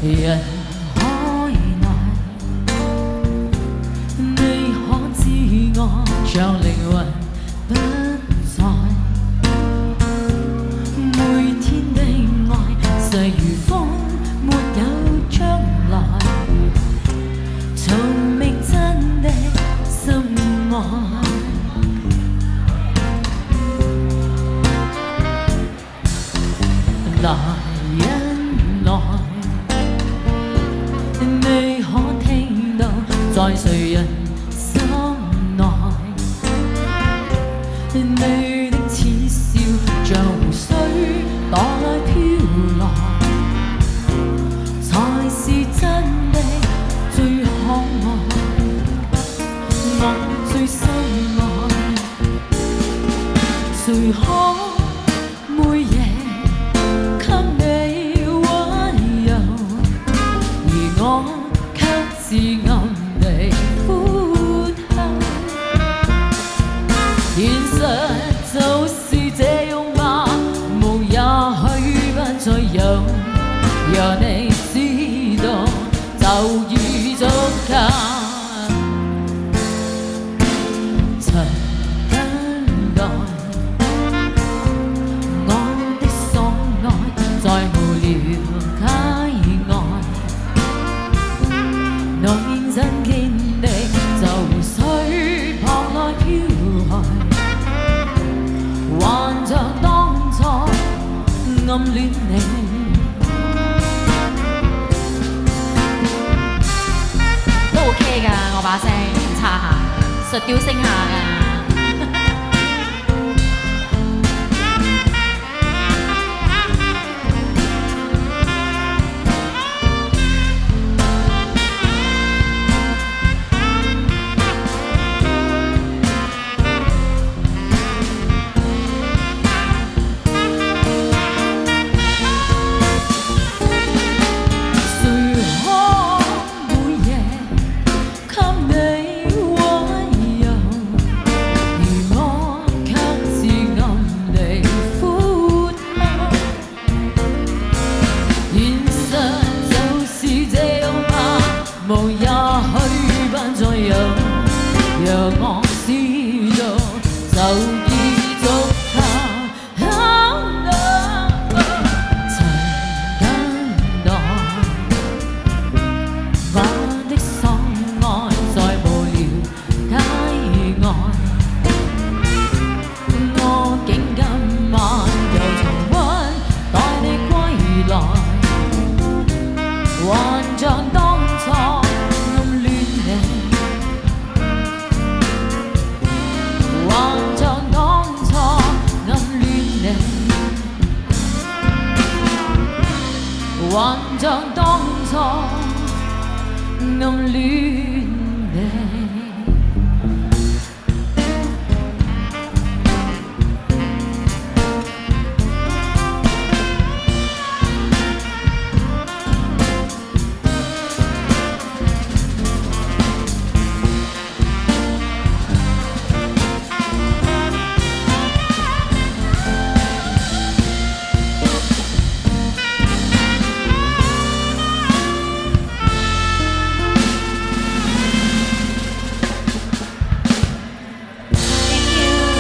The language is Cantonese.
人海內，你可知我像靈魂不在？每天的愛逝如風，沒有將來，從未真的深愛。來人來，你可聽到在誰人心內？你的淺笑像湖水蕩來飄來，才是真的最可愛，我最深愛。誰可每夜是暗地呼喊，現實就是這樣吧，夢也許不再有，讓你知道就已足夠。曾等待我的所愛，在無聊街外。我認真見你，就湖水旁來飄來，還像當初暗戀你。都 OK 㗎，我把聲唔差下，實調聲下㗎。夢也許不再有，讓我知道就已足夠。曾等待我的所愛，在無聊街外，我竟今晚又重溫待你歸來，還像當初暗戀你，還像當初暗戀你，還像當初暗戀。